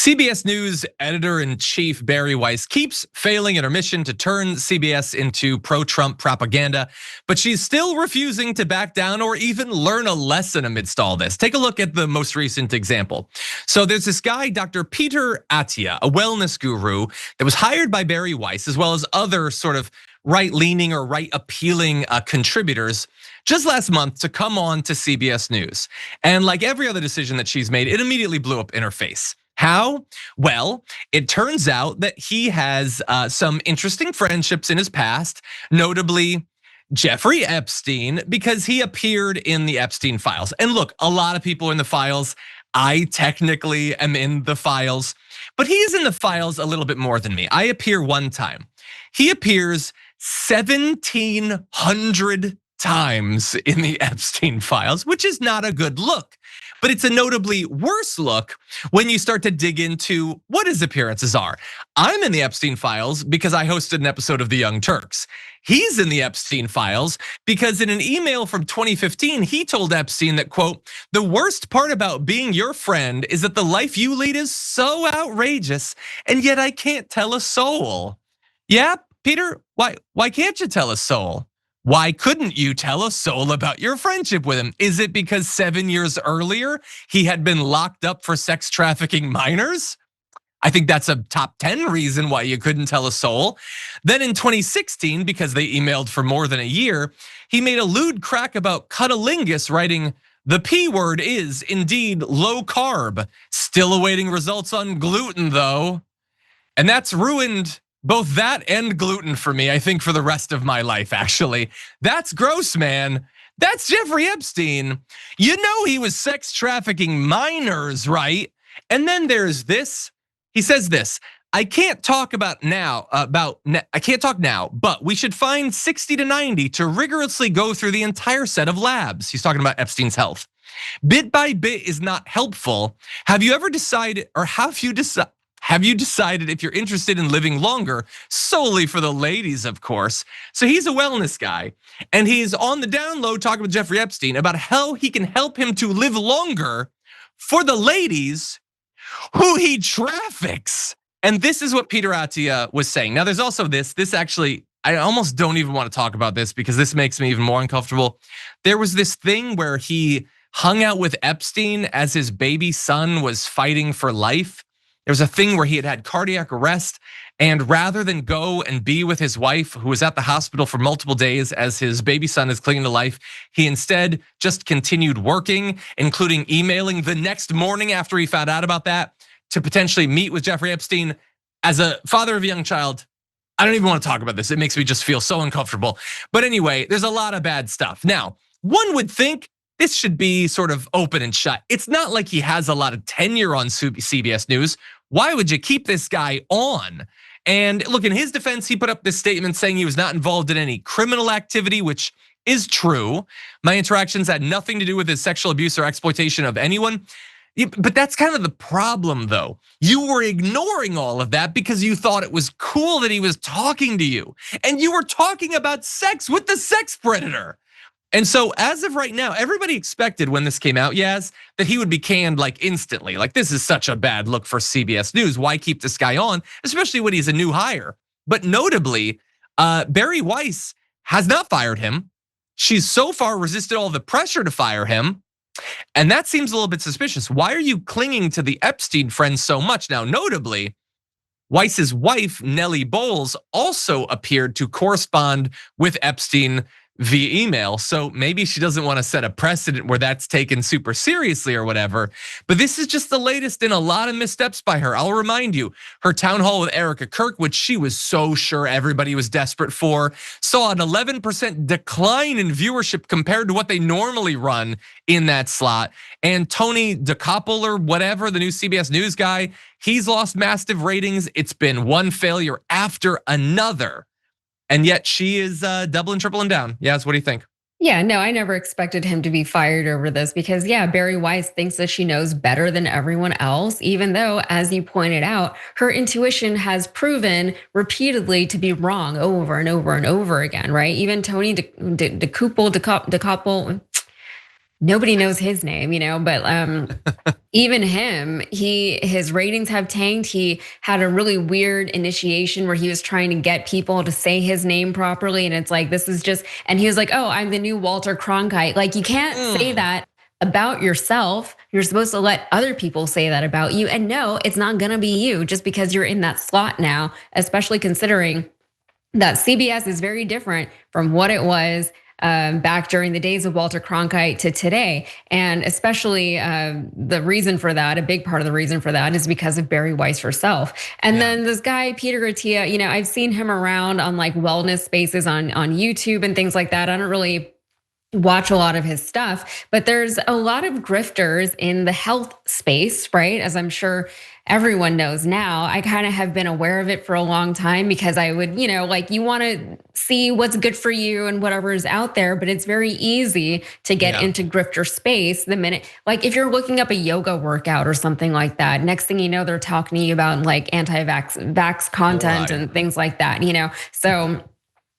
CBS News editor-in-chief Bari Weiss keeps failing in her mission to turn CBS into pro-Trump propaganda, but she's still refusing to back down or even learn a lesson amidst all this. Take a look at the most recent example. So there's this guy, Dr. Peter Attia, a wellness guru that was hired by Bari Weiss, as well as other sort of right-leaning or right-appealing contributors just last month to come on to CBS News. And like every other decision that she's made, it immediately blew up in her face. How? Well, it turns out that he has some interesting friendships in his past, notably Jeffrey Epstein, because he appeared in the Epstein files. And look, a lot of people are in the files. I technically am in the files, but he's in the files a little bit more than me. I appear one time. He appears 1,700 times in the Epstein files, which is not a good look. But it's a notably worse look when you start to dig into what his appearances are. I'm in the Epstein files because I hosted an episode of the Young Turks. He's in the Epstein files because in an email from 2015, he told Epstein that, quote, "The worst part about being your friend is that the life you lead is so outrageous, and yet I can't tell a soul." Yeah, Peter, why can't you tell a soul? Why couldn't you tell a soul about your friendship with him? Is it because 7 years earlier he had been locked up for sex trafficking minors? I think that's a top 10 reason why you couldn't tell a soul. Then in 2016, because they emailed for more than a year, he made a lewd crack about cunnilingus, writing, "The P word is indeed low carb. Still awaiting results on gluten though." And that's ruined both that and gluten for me, I think, for the rest of my life, actually. That's gross, man. That's Jeffrey Epstein. You know he was sex trafficking minors, right? And then there's this. He says this, I can't talk now, but we should find 60 to 90 to rigorously go through the entire set of labs. He's talking about Epstein's health. Bit by bit is not helpful. Have you decided if you're interested in living longer, solely for the ladies, of course? So he's a wellness guy, and he's on the down low talking with Jeffrey Epstein about how he can help him to live longer for the ladies who he traffics. And this is what Peter Attia was saying. Now there's also this actually, I almost don't even want to talk about this because this makes me even more uncomfortable. There was this thing where he hung out with Epstein as his baby son was fighting for life. There was a thing where he had cardiac arrest, and rather than go and be with his wife, who was at the hospital for multiple days as his baby son is clinging to life, he instead just continued working, including emailing the next morning after he found out about that to potentially meet with Jeffrey Epstein. As a father of a young child, I don't even want to talk about this. It makes me just feel so uncomfortable. But anyway, there's a lot of bad stuff. Now, one would think this should be sort of open and shut. It's not like he has a lot of tenure on CBS News. Why would you keep this guy on? And look, in his defense, he put up this statement saying he was not involved in any criminal activity, which is true. My interactions had nothing to do with his sexual abuse or exploitation of anyone. But that's kind of the problem though. You were ignoring all of that because you thought it was cool that he was talking to you. And you were talking about sex with the sex predator. And so as of right now, everybody expected when this came out, yes, that he would be canned like instantly. Like, this is such a bad look for CBS News. Why keep this guy on, especially when he's a new hire? But notably, Bari Weiss has not fired him. She's so far resisted all the pressure to fire him. And that seems a little bit suspicious. Why are you clinging to the Epstein friends so much? Now, notably, Weiss's wife, Nellie Bowles, also appeared to correspond with Epstein via email. So maybe she doesn't want to set a precedent where that's taken super seriously or whatever. But this is just the latest in a lot of missteps by her. I'll remind you, her town hall with Erica Kirk, which she was so sure everybody was desperate for, saw an 11% decline in viewership compared to what they normally run in that slot. And Tony DeCoppel or whatever, the new CBS News guy, he's lost massive ratings. It's been one failure after another. And yet she is doubling, tripling down. Yes, what do you think? Yeah, no, I never expected him to be fired over this because yeah, Bari Weiss thinks that she knows better than everyone else, even though, as you pointed out, her intuition has proven repeatedly to be wrong over and over and over again, right? Even Tony DeCoppel, nobody knows his name, but even him, his ratings have tanked. He had a really weird initiation where he was trying to get people to say his name properly. And it's like, this is just, and he was like, oh, I'm the new Walter Cronkite. Like, you can't say that about yourself. You're supposed to let other people say that about you. And no, it's not gonna be you just because you're in that slot now, especially considering that CBS is very different from what it was back during the days of Walter Cronkite to today. And especially the reason for that, a big part of the reason for that is because of Bari Weiss herself. And then this guy, Peter Attia, I've seen him around on like wellness spaces on YouTube and things like that. I don't really watch a lot of his stuff, but there's a lot of grifters in the health space, right? As I'm sure everyone knows now. I kind of have been aware of it for a long time because I would, like you want to see what's good for you and whatever is out there, but it's very easy to get into grifter space the minute, like if you're looking up a yoga workout or something like that, next thing you know, they're talking to you about like anti-vax content and things like that, So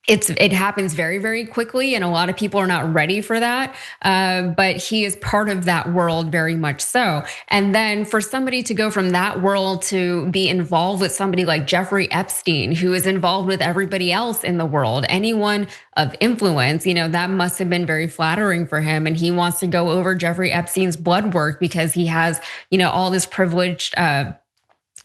it happens very, very quickly, and a lot of people are not ready for that. But he is part of that world very much so. And then for somebody to go from that world to be involved with somebody like Jeffrey Epstein, who is involved with everybody else in the world, anyone of influence, that must have been very flattering for him. And he wants to go over Jeffrey Epstein's blood work because he has, all this privileged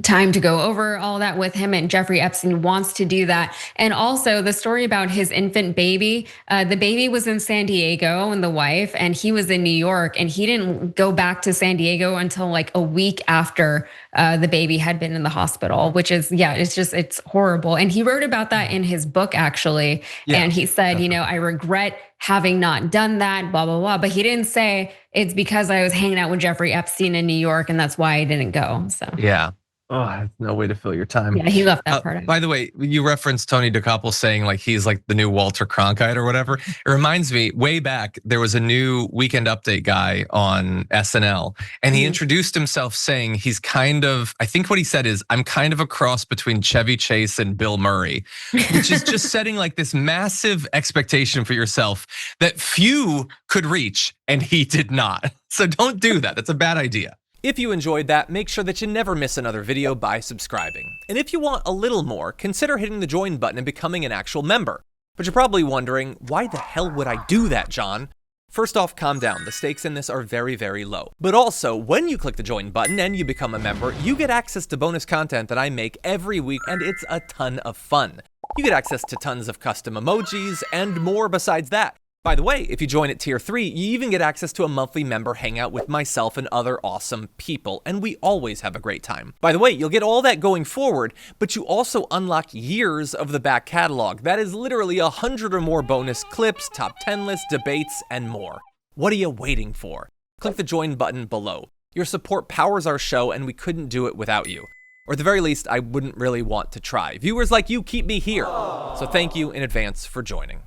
time to go over all that with him, and Jeffrey Epstein wants to do that. And also the story about his infant baby, the baby was in San Diego and the wife, and he was in New York, and he didn't go back to San Diego until like a week after the baby had been in the hospital, which is, it's horrible. And he wrote about that in his book actually. And he said, I regret having not done that, blah, blah, blah. But he didn't say it's because I was hanging out with Jeffrey Epstein in New York and that's why I didn't go, so. Yeah. Oh, no way to fill your time. Yeah, he left that part out. By the way, you referenced Tony DeCoppel saying like he's like the new Walter Cronkite or whatever. It reminds me, way back, there was a new Weekend Update guy on SNL, and he introduced himself saying he's kind of, I think what he said is, I'm kind of a cross between Chevy Chase and Bill Murray, which is just setting like this massive expectation for yourself that few could reach, and he did not. So don't do that. That's a bad idea. If you enjoyed that, make sure that you never miss another video by subscribing. And if you want a little more, consider hitting the join button and becoming an actual member. But you're probably wondering, why the hell would I do that, John? First off, calm down. The stakes in this are very, very low. But also, when you click the join button and you become a member, you get access to bonus content that I make every week, and it's a ton of fun. You get access to tons of custom emojis and more besides that. By the way, if you join at tier 3, you even get access to a monthly member hangout with myself and other awesome people, and we always have a great time. By the way, you'll get all that going forward, but you also unlock years of the back catalog. That is literally 100 or more bonus clips, top 10 lists, debates, and more. What are you waiting for? Click the join button below. Your support powers our show, and we couldn't do it without you. Or at the very least, I wouldn't really want to try. Viewers like you keep me here. So thank you in advance for joining.